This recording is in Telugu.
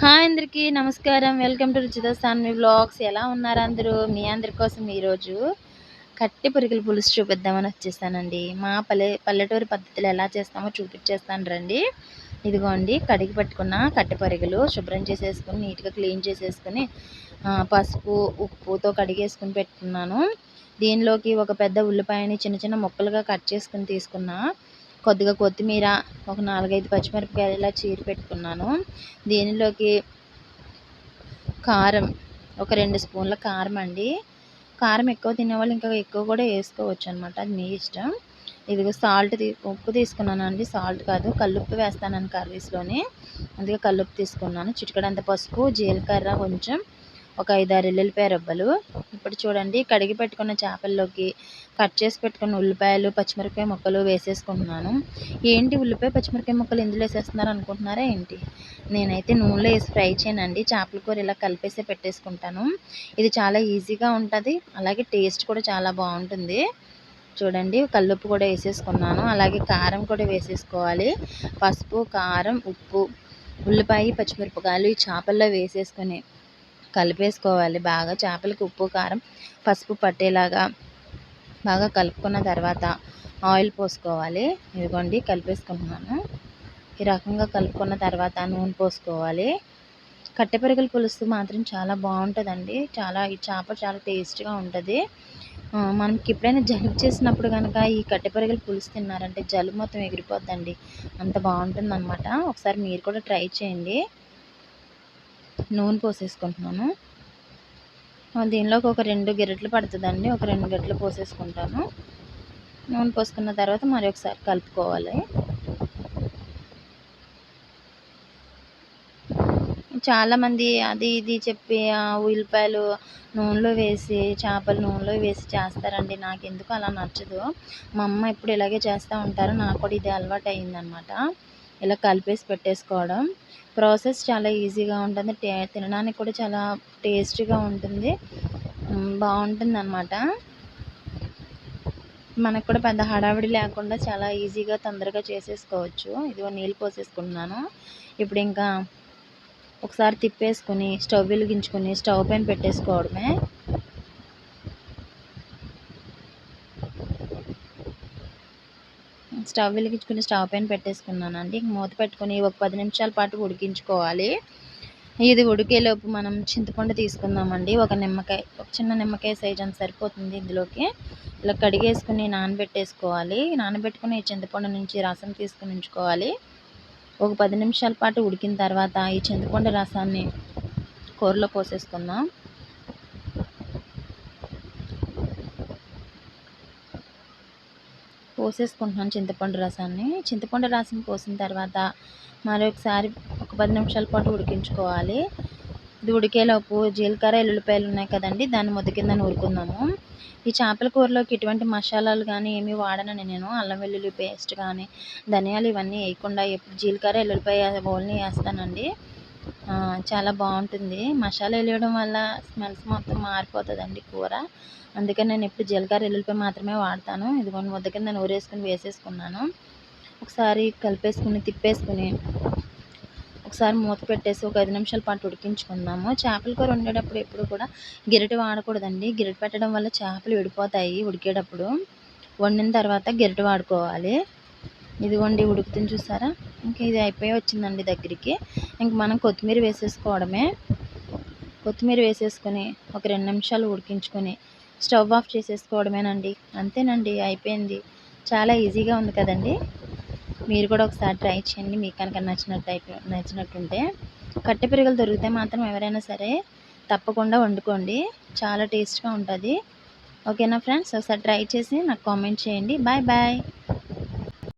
హాయ్ అందరికీ నమస్కారం. Welcome to Ruchita Sanvi vlogs. ఎలా ఉన్నారు అందరూ? మీ అందరి కోసం ఈరోజు కట్టె పురుగుల పులుసు చూపిద్దామని వచ్చేసానండి. మా పల్లెటూరు పద్ధతిలో ఎలా చేస్తామో చూపించేస్తాను రండి. ఇదిగోండి, కడిగి పెట్టుకున్న కట్టె పురుగులు శుభ్రం చేసేసుకుని నీట్గా క్లీన్ చేసేసుకుని పసుపు ఉప్పుతో కడిగేసుకుని పెట్టుకున్నాను. దీనిలోకి ఒక పెద్ద ఉల్లిపాయని చిన్న చిన్న ముక్కలుగా కట్ చేసుకుని తీసుకున్నా. కొద్దిగా కొత్తిమీర, ఒక 4-5 పచ్చిమిరపకాయలు ఇలా చీరి పెట్టుకున్నాను. దీనిలోకి కారం, ఒక 2 స్పూన్ల కారం అండి. కారం ఎక్కువ తినేవాళ్ళు ఇంకా ఎక్కువ కూడా వేసుకోవచ్చు అనమాట, అది మీ ఇష్టం. ఇదిగో ఉప్పు తీసుకున్నాను అండి. సాల్ట్ కాదు, కల్లుప్పు వేస్తాను కర్రీస్లోని, అందుకే కల్లుప్పు తీసుకున్నాను. చిటికెడంత పసుపు, జీలకర్ర కొంచెం, ఒక 5-6 ఎల్లుల్లిపాయ రబ్బలు. ఇప్పుడు చూడండి, కడిగి పెట్టుకున్న చేపల్లోకి కట్ చేసి పెట్టుకున్న ఉల్లిపాయలు, పచ్చిమిరపకాయ ముక్కలు వేసేసుకుంటున్నాను. ఏంటి ఉల్లిపాయ పచ్చిమిరపకాయ ముక్కలు ఇందులో వేసేస్తున్నారు అనుకుంటున్నారా ఏంటి? నేనైతే నూనెలో వేసి ఫ్రై చేయనండి. చేపల కూర ఇలా కలిపేసి పెట్టేసుకుంటాను. ఇది చాలా ఈజీగా ఉంటుంది, అలాగే టేస్ట్ కూడా చాలా బాగుంటుంది. చూడండి, కల్లుప్పు కూడా వేసేసుకున్నాను, అలాగే కారం కూడా వేసేసుకోవాలి. పసుపు, కారం, ఉప్పు, ఉల్లిపాయ, పచ్చిమిరపకాయలు ఈ చేపల్లో వేసేసుకొని కలిపేసుకోవాలి బాగా. చేపలకి ఉప్పు, కారం, పసుపు పట్టేలాగా బాగా కలుపుకున్న తర్వాత ఆయిల్ పోసుకోవాలి. ఇదిగోండి, కలిపేసుకుంటున్నాను. ఈ రకంగా కలుపుకున్న తర్వాత నూనె పోసుకోవాలి. కట్టె పురుగుల పులుసు మాత్రం చాలా బాగుంటుందండి. ఈ చేప చాలా టేస్ట్గా ఉంటుంది. మనకి ఎప్పుడైనా జలుబు చేసినప్పుడు కనుక ఈ కట్టె పురుగుల పులుసు తిన్నారంటే జలుబు మొత్తం ఎగిరిపోద్దండి, అంత బాగుంటుంది అనమాట. ఒకసారి మీరు కూడా ట్రై చేయండి. నూనె పోసేసుకుంటున్నాను. దీనిలోకి ఒక 2 గరిటెలు పడుతుందండి, ఒక 2 గరిటెలు పోసేసుకుంటాను. నూనె పోసుకున్న తర్వాత మరి ఒకసారి కలుపుకోవాలి. చాలామంది అది ఇది చెప్పి ఉల్లిపాయలు నూనెలో వేసి, చేపలు నూనెలో వేసి చేస్తారండి. నాకు ఎందుకు అలా నచ్చదు. మా అమ్మ ఎప్పుడు ఇలాగే చేస్తూ ఉంటారు, నాకు కూడా ఇది అలవాటు అయిందనమాట. ఇలా కలిపేసి పెట్టేసుకోవడం. ప్రాసెస్ చాలా ఈజీగా ఉంటుంది, తినడానికి కూడా చాలా టేస్టీగా ఉంటుంది, బాగుంటుంది అనమాట. మనకు కూడా పెద్ద హడావిడి లేకుండా చాలా ఈజీగా తొందరగా చేసేసుకోవచ్చు. ఇదిగో నీళ్ళు పోసేసుకుంటున్నాను. ఇప్పుడు ఇంకా ఒకసారి తిప్పేసుకుని స్టవ్ వెలిగించుకొని స్టవ్ పైన పెట్టేసుకోవడమే. స్టవ్ వెలిగించుకుని స్టవ్ పైన పెట్టేసుకున్నానండి. మూత పెట్టుకుని ఒక 10 నిమిషాల పాటు ఉడికించుకోవాలి. ఇది ఉడికేలోపు మనం చింతపండు తీసుకుందామండి. ఒక చిన్న నిమ్మకాయ సైజ్ అంత సరిపోతుంది. ఇందులోకి ఇలా కడిగేసుకుని నానబెట్టేసుకోవాలి. నానబెట్టుకుని చింతపండు నుంచి రసం తీసుకుని ఉంచుకోవాలి. ఒక 10 నిమిషాల పాటు ఉడికిన తర్వాత ఈ చింతపండు రసాన్ని కూరలో పోసేసుకుందాం. పోసేసుకుంటున్నాను చింతపండు రసాన్ని. చింతపండు రసం పోసిన తర్వాత మరొకసారి ఒక 10 నిమిషాల పాటు ఉడికించుకోవాలి. ఇది ఉడికేలోపు జీలకర్ర, ఎల్లుల్లిపాయలు ఉన్నాయి కదండి, దాన్ని ముద్ద కింద నూరుకుందాము. ఈ చేపల కూరలోకి ఎటువంటి మసాలాలు కానీ ఏమీ వాడనని నేను. అల్లం వెల్లుల్లి పేస్ట్ కానీ, ధనియాలు ఇవన్నీ వేయకుండా జీలకర్ర, ఎల్లుల్లిపాయ ఓన్లీ వేస్తానండి. చాలా బాగుంటుంది. మసాలాలు వేయడం వల్ల స్మెల్స్ మొత్తం మారిపోతుందండి కూర. అందుకని నేను ఎప్పుడు జీలకర్ర, ఎల్లుల్లిపాయ మాత్రమే వాడతాను. ఇదిగోండి, ముద్ద కింద నూరేసుకుని వేసేసుకున్నాను. ఒకసారి కలిపేసుకుని తిప్పేసుకుని ఒకసారి మూత పెట్టేసి ఒక 5 నిమిషాల పాటు ఉడికించుకుందాము. చేపల కూర వండేటప్పుడు ఎప్పుడు కూడా గరిటె వాడకూడదండి. గరిటె పెట్టడం వల్ల చేపలు విడిపోతాయి ఉడికేటప్పుడు. వండిన తర్వాత గరిటె వాడుకోవాలి. ఇదిగోండి, ఉడుకుతుంది చూసారా? ఇంకా ఇది అయిపోయి వచ్చిందండి దగ్గరికి. ఇంక మనం కొత్తిమీర వేసేసుకోవడమే. కొత్తిమీర వేసేసుకొని ఒక 2 నిమిషాలు ఉడికించుకొని స్టవ్ ఆఫ్ చేసేసుకోవడమేనండి. అంతేనండి, అయిపోయింది. చాలా ఈజీగా ఉంది కదండి. మీరు కూడా ఒకసారి ట్రై చేయండి, మీకు కనుక నచ్చినట్టుంటే. కట్టె పురుగులు దొరికితే మాత్రం ఎవరైనా సరే తప్పకుండా వండుకోండి, చాలా టేస్ట్గా ఉంటుంది. ఓకేనా ఫ్రెండ్స్? ఒకసారి ట్రై చేసి నాకు కామెంట్ చేయండి. Bye bye.